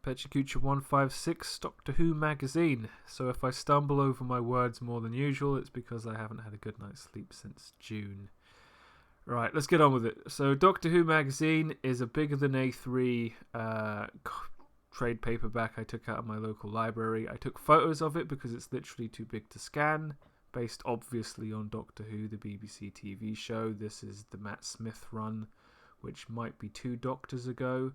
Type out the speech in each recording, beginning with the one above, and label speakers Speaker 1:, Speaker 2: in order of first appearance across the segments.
Speaker 1: Pecha Kucha 156, Doctor Who magazine. So if I stumble over my words more than usual, it's because I haven't had a good night's sleep since June. Right, let's get on with it. So Doctor Who magazine is a bigger than A3 trade paperback I took out of my local library. I took photos of it because it's literally too big to scan, based obviously on Doctor Who, the BBC TV show. This is the Matt Smith run, which might be 2 Doctors ago.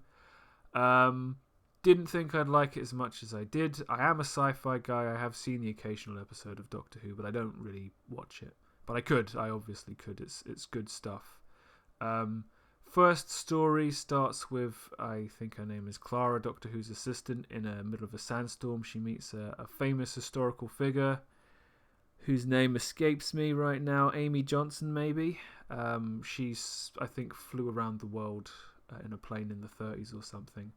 Speaker 1: Didn't think I'd like it as much as I did. I am a sci-fi guy. I have seen the occasional episode of Doctor Who, but I don't really watch it. But I could. I obviously could. It's good stuff. First story starts with, I think her name is Clara, Doctor Who's assistant. In the middle of a sandstorm, she meets a famous historical figure whose name escapes me right now. Amy Johnson, maybe. She's, I think, flew around the world in a plane in the 30s or something.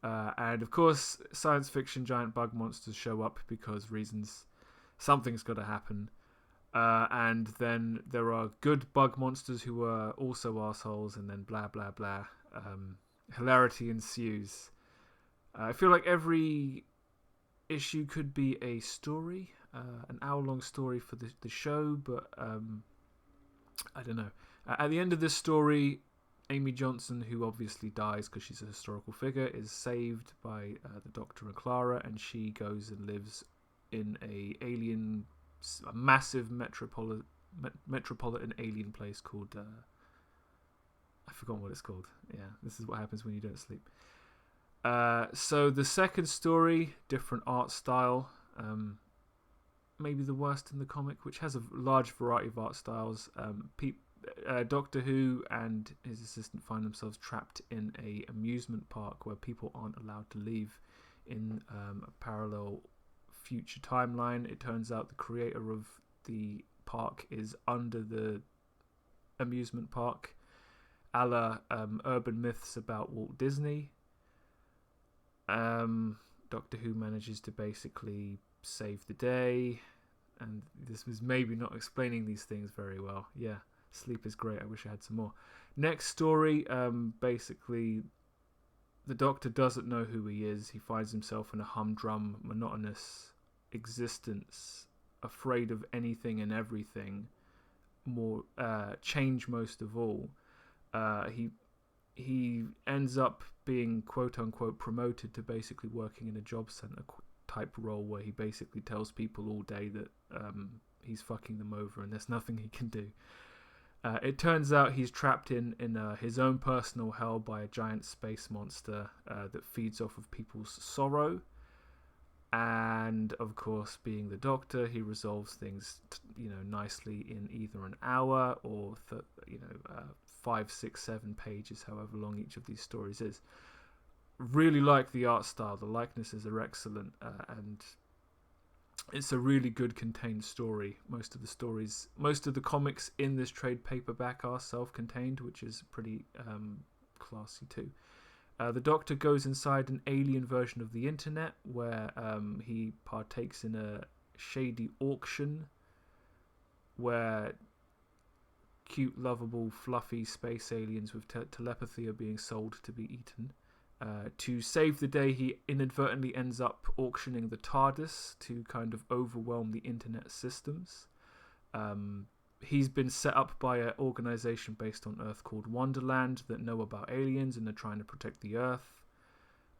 Speaker 1: And of course, science fiction giant bug monsters show up because reasons. Something's got to happen. And then there are good bug monsters who are also assholes, and then blah blah blah. Hilarity ensues. I feel like every issue could be a story, an hour-long story for the show, but I don't know. At the end of this story, Amy Johnson, who obviously dies because she's a historical figure, is saved by the Doctor and Clara, and she goes and lives in a massive metropolitan alien place called I've forgotten what it's called. Yeah, this is what happens when you don't sleep. So the second story, different art style, maybe the worst in the comic, which has a large variety of art styles. Doctor Who and his assistant find themselves trapped in a amusement park where people aren't allowed to leave in a parallel future timeline. It turns out the creator of the park is under the amusement park, a la urban myths about Walt Disney. Doctor Who manages to basically save the day, and this was maybe not explaining these things very well. Yeah, sleep is great. I wish I had some more. Next story, basically the Doctor doesn't know who he is. He finds himself in a humdrum, monotonous existence, afraid of anything and everything, more change most of all. He ends up being quote unquote promoted to basically working in a job center type role, where he basically tells people all day that he's fucking them over and there's nothing he can do. It turns out he's trapped in his own personal hell by a giant space monster that feeds off of people's sorrow. And of course, being the Doctor, he resolves things, nicely in either an hour or 5, 6, 7 pages, however long each of these stories is. Really like the art style. The likenesses are excellent, and it's a really good contained story. Most of the comics in this trade paperback are self-contained, which is pretty classy too. The Doctor goes inside an alien version of the internet where he partakes in a shady auction where cute, lovable, fluffy space aliens with telepathy are being sold to be eaten. To save the day, he inadvertently ends up auctioning the TARDIS to kind of overwhelm the internet systems. He's been set up by an organization based on Earth called Wonderland that know about aliens and are trying to protect the Earth.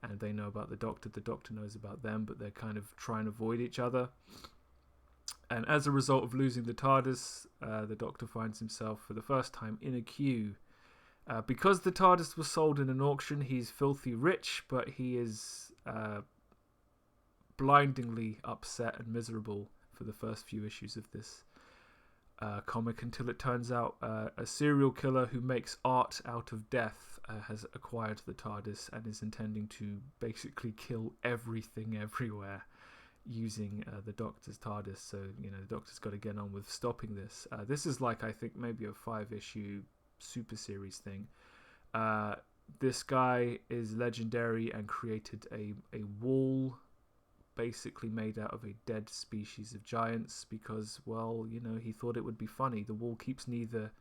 Speaker 1: And they know about the Doctor. The Doctor knows about them, but they're kind of trying to avoid each other. And as a result of losing the TARDIS, the Doctor finds himself for the first time in a queue. Because the TARDIS was sold in an auction, he's filthy rich, but he is blindingly upset and miserable for the first few issues of this comic, until it turns out a serial killer who makes art out of death has acquired the TARDIS and is intending to basically kill everything everywhere using the Doctor's TARDIS. So, the Doctor's got to get on with stopping this. This is like, I think, maybe a 5-issue super series thing. This guy is legendary and created a wall basically made out of a dead species of giants because, well, he thought it would be funny. The wall keeps neither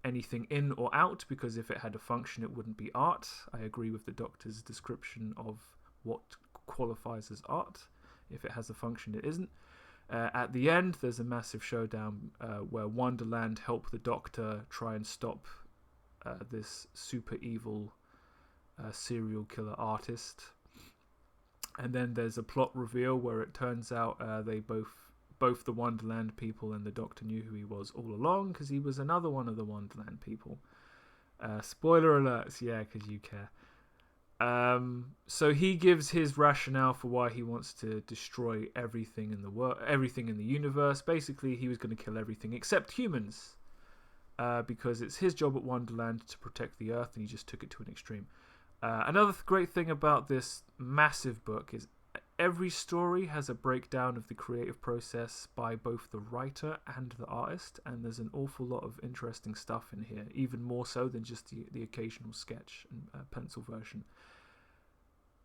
Speaker 1: anything in or out, because if it had a function it wouldn't be art. I agree with the Doctor's description of what qualifies as art. If it has a function, it isn't. At the end, there's a massive showdown where Wonderland help the Doctor try and stop this super evil serial killer artist. And then there's a plot reveal where it turns out they both the Wonderland people and the Doctor knew who he was all along, because he was another one of the Wonderland people. Spoiler alerts, yeah, because you care. So he gives his rationale for why he wants to destroy everything in the everything in the universe. Basically, he was going to kill everything except humans, because it's his job at Wonderland to protect the Earth, and he just took it to an extreme. Another great thing about this massive book is every story has a breakdown of the creative process by both the writer and the artist, and there's an awful lot of interesting stuff in here, even more so than just the occasional sketch and pencil version.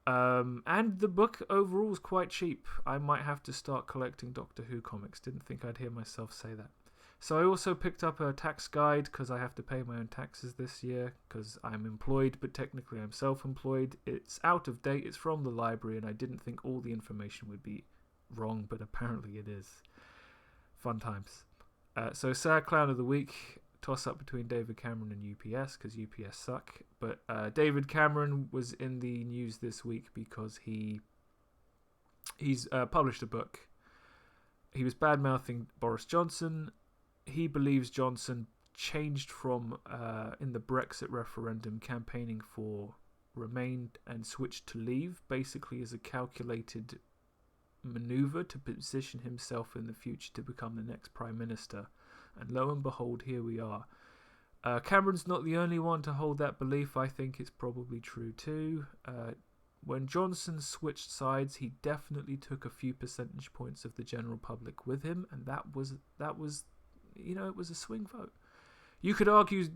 Speaker 1: And the book overall is quite cheap. I might have to start collecting Doctor Who comics. Didn't think I'd hear myself say that. So I also picked up a tax guide because I have to pay my own taxes this year because I'm employed, but technically I'm self-employed. It's out of date. It's from the library, and I didn't think all the information would be wrong, but apparently it is. Fun times. So Sad Clown of the Week, toss-up between David Cameron and UPS because UPS suck. But David Cameron was in the news this week because he's published a book. He was bad-mouthing Boris Johnson. He believes Johnson changed from, in the Brexit referendum, campaigning for Remain and switched to Leave, basically as a calculated manoeuvre to position himself in the future to become the next Prime Minister. And lo and behold, here we are. Cameron's not the only one to hold that belief. I think it's probably true too. When Johnson switched sides, he definitely took a few percentage points of the general public with him, and that was it was a swing vote. You could argue,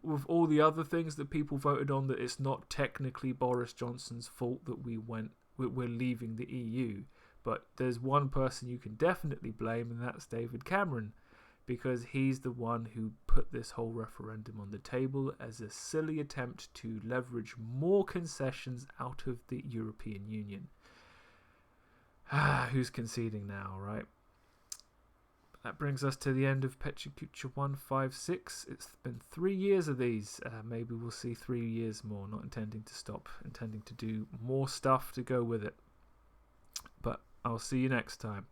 Speaker 1: with all the other things that people voted on, that it's not technically Boris Johnson's fault that we're leaving the EU. But there's one person you can definitely blame, and that's David Cameron, because he's the one who put this whole referendum on the table as a silly attempt to leverage more concessions out of the European Union. Who's conceding now, right? That brings us to the end of Pecha Kucha 156. It's been 3 years of these. Maybe we'll see 3 years more. Not intending to stop. Intending to do more stuff to go with it. But I'll see you next time.